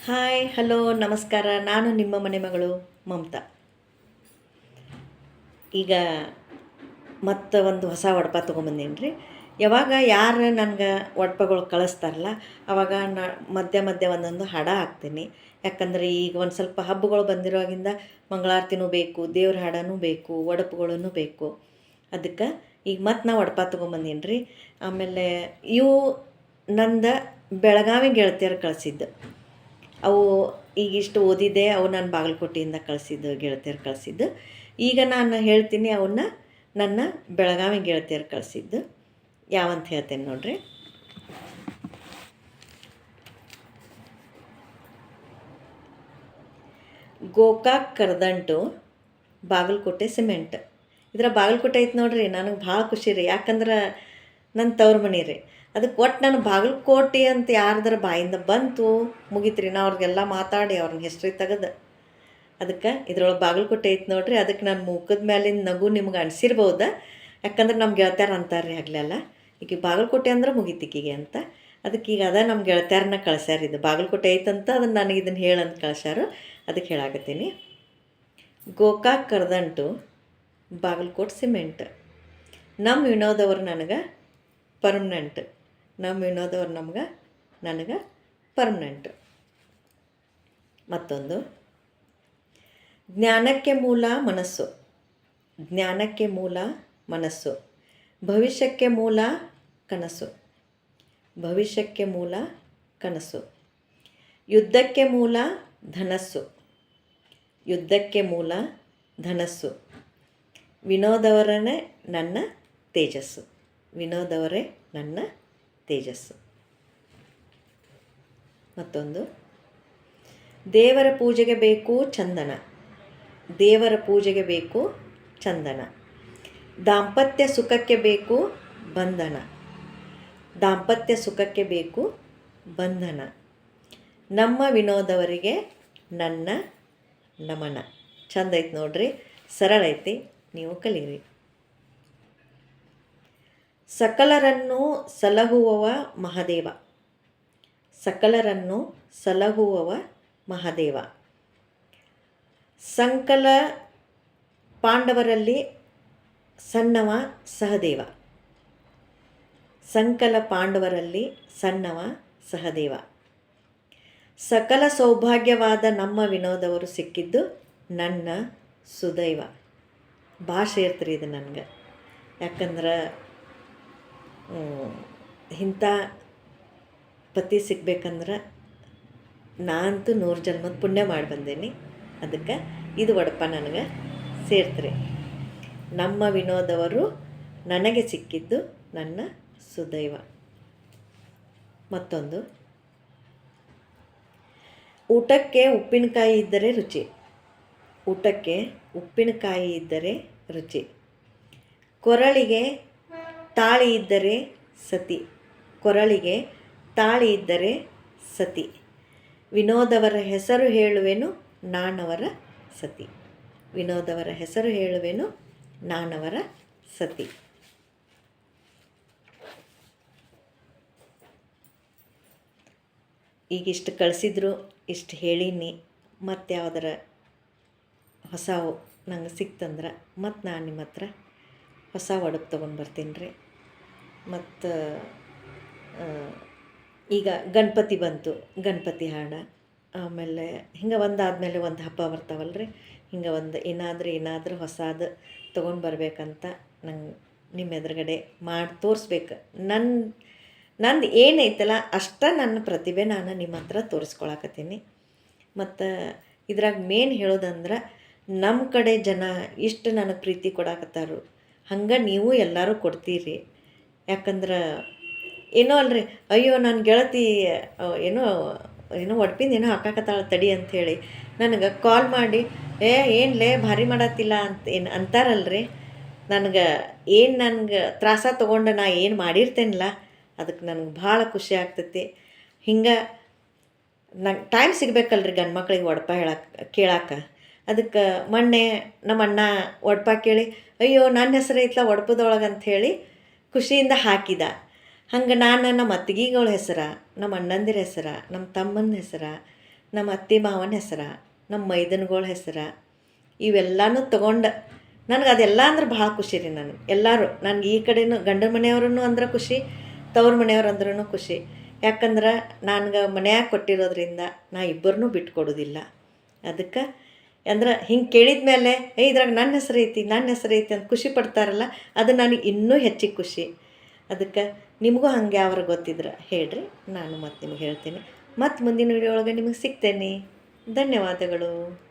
Hi hello ನಮಸ್ಕಾರ. ನಾನು ನಿಮ್ಮ ಮನೆ ಮಗಳು ಮಮತಾ. ಈಗ ಮತ್ತೆ ಒಂದು ಹೊಸ ಒಡಪ ತೊಗೊಂಬಂದೀನಿ ರೀ. ಯಾವಾಗ ಯಾರು ನನಗೆ ಒಡಪಗಳು ಕಳಿಸ್ತಾರಲ್ಲ ಅವಾಗ ಮಧ್ಯೆ ಮಧ್ಯೆ ಒಂದೊಂದು ಹಾಡ ಹಾಕ್ತೀನಿ. ಯಾಕಂದರೆ ಈಗ ಒಂದು ಸ್ವಲ್ಪ ಹಬ್ಬಗಳು ಬಂದಿರೋವಾಗಿಂದ ಮಂಗಳಾರತಿನೂ ಬೇಕು, ದೇವ್ರ ಹಾಡನೂ ಬೇಕು, ಒಡಪುಗಳೂ ಬೇಕು. ಅದಕ್ಕೆ ಈಗ ಮತ್ತೆ ನಾ ಒಡಪ ತೊಗೊಂಬಂದೀನಿ ರೀ. ಆಮೇಲೆ ಇವು ನಂದು ಬೆಳಗಾವಿ ಗೆಳತಿಯರು ಕಳಿಸಿದ್ದು. ಅವು ಈಗಿಷ್ಟು ಓದಿದೆ, ಅವು ನಾನು ಬಾಗಲಕೋಟೆಯಿಂದ ಕಳಿಸಿದ್ದು, ಗೆಳತಿಯರು ಕಳಿಸಿದ್ದು. ಈಗ ನಾನು ಹೇಳ್ತೀನಿ ಅವನ್ನ ನನ್ನ ಬೆಳಗಾವಿ ಗೆಳತಿಯರು ಕಳಿಸಿದ್ದು ಯಾವಂತ ಹೇಳ್ತೇನೆ ನೋಡ್ರಿ. ಗೋಕಾಕ್ ಕರದಂಟು ಬಾಗಲಕೋಟೆ ಸಿಮೆಂಟ್. ಇದರ ಬಾಗಲಕೋಟೆ ಐತೆ ನೋಡ್ರಿ. ನನಗೆ ಭಾಳ ಖುಷಿ ರೀ. ಯಾಕಂದ್ರೆ ನನ್ನ ತವ್ರ ಮನೆ ರೀ. ಅದಕ್ಕೆ ಒಟ್ಟು ನಾನು ಬಾಗಲಕೋಟೆ ಅಂತ ಯಾರ್ದಾರ ಬಾಯಿಂದ ಬಂತು ಮುಗಿತ್ರಿ. ನಾ ಅವ್ರಿಗೆಲ್ಲ ಮಾತಾಡಿ ಅವ್ರನ್ನ ಹಿಸ್ಟ್ರಿ ತೆಗೆದು ಅದಕ್ಕೆ ಇದ್ರೊಳಗೆ ಬಾಗಲಕೋಟೆ ಐತೆ ನೋಡ್ರಿ. ಅದಕ್ಕೆ ನಾನು ಮುಖದ ಮೇಲಿನ ನಗು ನಿಮ್ಗೆ ಅನಿಸಿರ್ಬೋದ. ಯಾಕಂದ್ರೆ ನಮ್ಮ ಗೆಳತ್ಯಾರ ಅಂತಾರೆ ಆಗಲೆಲ್ಲ, ಈಗ ಬಾಗಲಕೋಟೆ ಅಂದ್ರೆ ಮುಗಿತಿಕ್ಕಿಗೆ ಅಂತ. ಅದಕ್ಕೆ ಈಗ ಅದ ನಮ್ಮ ಗೆಳತ್ಯಾರನ್ನ ಕಳ್ಸ್ಯಾರ. ಇದು ಬಾಗಲಕೋಟೆ ಐತಂತ ಅದನ್ನು ನನಗೆ ಇದನ್ನು ಹೇಳಂತ ಕಳ್ಸ್ಯಾರು. ಅದಕ್ಕೆ ಹೇಳಾಕತ್ತೀನಿ. ಗೋಕಾಕ್ ಕರದಂಟು ಬಾಗಲಕೋಟೆ ಸಿಮೆಂಟ್. ನಮ್ಮ ವಿನೋದವ್ರು ನನಗೆ ಪರ್ಮನೆಂಟ್. ನಮ್ಮ ವಿನೋದವ್ರು ನನಗೆ ಪರ್ಮನೆಂಟ್. ಮತ್ತೊಂದು, ಜ್ಞಾನಕ್ಕೆ ಮೂಲ ಮನಸ್ಸು. ಜ್ಞಾನಕ್ಕೆ ಮೂಲ ಮನಸ್ಸು. ಭವಿಷ್ಯಕ್ಕೆ ಮೂಲ ಕನಸು. ಭವಿಷ್ಯಕ್ಕೆ ಮೂಲ ಕನಸು. ಯುದ್ಧಕ್ಕೆ ಮೂಲ ಧನಸ್ಸು. ಯುದ್ಧಕ್ಕೆ ಮೂಲ ಧನಸ್ಸು. ವಿನೋದವರೇ ನನ್ನ ತೇಜಸ್ಸು. ವಿನೋದವರೇ ನನ್ನ ತೇಜಸ್ಸು. ಮತ್ತೊಂದು, ದೇವರ ಪೂಜೆಗೆ ಬೇಕು ಚಂದನ. ದೇವರ ಪೂಜೆಗೆ ಬೇಕು ಚಂದನ. ದಾಂಪತ್ಯ ಸುಖಕ್ಕೆ ಬೇಕು ಬಂಧನ. ದಾಂಪತ್ಯ ಸುಖಕ್ಕೆ ಬೇಕು ಬಂಧನ. ನಮ್ಮ ವಿನೋದವರಿಗೆ ನನ್ನ ನಮನ. ಚಂದ ಐತೆ ನೋಡ್ರಿ, ಸರಳ ಐತಿ, ನೀವು ಕಲೀರಿ. ಸಕಲರನ್ನು ಸಲಹುವವ ಮಹಾದೇವ. ಸಕಲರನ್ನು ಸಲಹುವವ ಮಹಾದೇವ. ಸಂಕಲ ಪಾಂಡವರಲ್ಲಿ ಸಣ್ಣವ ಸಹದೇವ. ಸಂಕಲ ಪಾಂಡವರಲ್ಲಿ ಸಣ್ಣವ ಸಹದೇವ. ಸಕಲ ಸೌಭಾಗ್ಯವಾದ ನಮ್ಮ ವಿನೋದವರು ಸಿಕ್ಕಿದ್ದು ನನ್ನ ಸುದೈವ. ಭಾಷೆ ಇರ್ತೀರಿ ಇದು ನನಗೆ. ಯಾಕಂದ್ರೆ ಇಂಥ ಪತಿ ಸಿಗ್ಬೇಕಂದ್ರೆ ನಾನಂತೂ 100 ಜನ್ಮದ ಪುಣ್ಯ ಮಾಡಿ ಬಂದೇನಿ. ಅದಕ್ಕೆ ಇದು ಒಡಪ ನನಗೆ ಸೇರ್ತ್ರಿ. ನಮ್ಮ ವಿನೋದವರು ನನಗೆ ಸಿಕ್ಕಿದ್ದು ನನ್ನ ಸುದೈವ. ಮತ್ತೊಂದು, ಊಟಕ್ಕೆ ಉಪ್ಪಿನಕಾಯಿ ಇದ್ದರೆ ರುಚಿ. ಊಟಕ್ಕೆ ಉಪ್ಪಿನಕಾಯಿ ಇದ್ದರೆ ರುಚಿ. ಕೊರಳಿಗೆ ತಾಳಿ ಇದ್ದರೆ ಸತಿ. ಕೊರಳಿಗೆ ತಾಳಿ ಇದ್ದರೆ ಸತಿ. ವಿನೋದವರ ಹೆಸರು ಹೇಳುವೆನು ನಾನವರ ಸತಿ. ವಿನೋದವರ ಹೆಸರು ಹೇಳುವೆನು ನಾನವರ ಸತಿ. ಈಗಿಷ್ಟು ಕಳಿಸಿದ್ರು, ಇಷ್ಟು ಹೇಳೀನಿ. ಮತ್ತು ಯಾವುದರ ಹೊಸ ನಂಗೆ ಸಿಕ್ತಂದ್ರೆ ಮತ್ತು ನಾನು ನಿಮ್ಮ ಹತ್ರ ಹೊಸ ಒಡಪು ತೊಗೊಂಡು ಬರ್ತೀನಿ ರೀ. ಮತ್ತು ಈಗ ಗಣಪತಿ ಬಂತು, ಗಣಪತಿ ಹಾಡು. ಆಮೇಲೆ ಹಿಂಗೆ ಒಂದಾದಮೇಲೆ ಒಂದು ಹಬ್ಬ ಬರ್ತಾವಲ್ಲ ರೀ. ಹಿಂಗೆ ಒಂದು ಏನಾದರೂ ಹೊಸದು ತೊಗೊಂಡು ಬರಬೇಕಂತ ನಂಗೆ ನಿಮ್ಮ ಎದುರುಗಡೆ ಮಾಡಿ ತೋರಿಸ್ಬೇಕು. ನಂದು ಏನೈತಲ್ಲ ಅಷ್ಟೇ ನನ್ನ ಪ್ರತಿಭೆ ನಾನು ನಿಮ್ಮ ಹತ್ರ ತೋರಿಸ್ಕೊಳಕತ್ತೀನಿ. ಮತ್ತು ಇದ್ರಾಗ ಮೇನ್ ಹೇಳೋದಂದ್ರೆ ನಮ್ಮ ಕಡೆ ಜನ ಇಷ್ಟು ನನಗೆ ಪ್ರೀತಿ ಕೊಡಾಕತ್ತಾರು. ಹಂಗೆ ನೀವು ಎಲ್ಲರೂ ಕೊಡ್ತೀರಿ. ಯಾಕಂದ್ರೆ ಏನೋ ಅಲ್ರಿ, ಅಯ್ಯೋ ನನ್ನ ಗೆಳತಿ ಏನೋ ಒಡಪಿಂದ ಏನೋ ಹಾಕಾಕತ್ತಾಳ ತಡಿ ಅಂಥೇಳಿ ನನಗೆ ಕಾಲ್ ಮಾಡಿ ಏನ್ಲೇ ಭಾರಿ ಮಾಡತ್ತಿಲ್ಲ ಅಂತ ಅಂತಾರಲ್ರಿ. ನನಗೆ ತ್ರಾಸ ತೊಗೊಂಡು ನಾ ಏನು ಮಾಡಿರ್ತೇನಲ್ಲ ಅದಕ್ಕೆ ನನಗೆ ಭಾಳ ಖುಷಿ ಆಗ್ತೈತಿ. ಹಿಂಗೆ ನಂಗೆ ಟೈಮ್ ಸಿಗಬೇಕಲ್ರಿ ಗಂಡು ಮಕ್ಳಿಗೆ ಒಡಪ ಕೇಳಾಕ. ಅದಕ್ಕೆ ಮೊನ್ನೆ ನಮ್ಮ ಅಣ್ಣ ಒಡಪ ಕೇಳಿ ಅಯ್ಯೋ ನನ್ನ ಹೆಸರು ಐತ್ಲ ಒಡಪದೊಳಗೆ ಅಂಥೇಳಿ ಖುಷಿಯಿಂದ ಹಾಕಿದ. ಹಂಗೆ ನಾನು ನಮ್ಮ ಅತ್ತಿಗೆಗಳ ಹೆಸರು, ನಮ್ಮ ಅಣ್ಣಂದಿರ ಹೆಸರು, ನಮ್ಮ ತಮ್ಮನ ಹೆಸರು, ನಮ್ಮ ಅತ್ತೆ ಮಾವನ ಹೆಸರ, ನಮ್ಮ ಮೈದನಗಳ ಹೆಸರ ಇವೆಲ್ಲನೂ ತೊಗೊಂಡು ನನಗೆ ಅದೆಲ್ಲ ಅಂದ್ರೆ ಭಾಳ ಖುಷಿ ರೀ. ಎಲ್ಲರೂ ನನಗೆ ಈ ಕಡೆನೂ ಗಂಡನ ಮನೆಯವ್ರೂ ಅಂದ್ರೆ ಖುಷಿ, ತವ್ರ ಮನೆಯವ್ರು ಅಂದ್ರೂ ಖುಷಿ. ಯಾಕಂದ್ರೆ ನನಗೆ ಮನ್ಯಾಗ ಕೊಟ್ಟಿರೋದ್ರಿಂದ ನಾ ಇಬ್ಬರನ್ನೂ ಬಿಟ್ಟು ಕೊಡೋದಿಲ್ಲ. ಅದಕ್ಕೆ ಅಂದ್ರೆ ಹಿಂಗೆ ಕೇಳಿದ ಮೇಲೆ ಇದ್ರಾಗ ನನ್ನ ಹೆಸರು ಐತಿ ಅಂತ ಖುಷಿ ಪಡ್ತಾರಲ್ಲ, ಅದು ನನಗೆ ಇನ್ನೂ ಹೆಚ್ಚಿಗೆ ಖುಷಿ. ಅದಕ್ಕೆ ನಿಮಗೂ ಹಂಗೆ ಯಾವ್ರು ಗೊತ್ತಿದ್ರೆ ಹೇಳ್ರಿ, ನಾನು ಮತ್ತೆ ನಿಮಗೆ ಹೇಳ್ತೀನಿ. ಮತ್ತು ಮುಂದಿನ ವಿಡಿಯೋ ಒಳಗೆ ನಿಮಗೆ ಸಿಗ್ತೇನೆ. ಧನ್ಯವಾದಗಳು.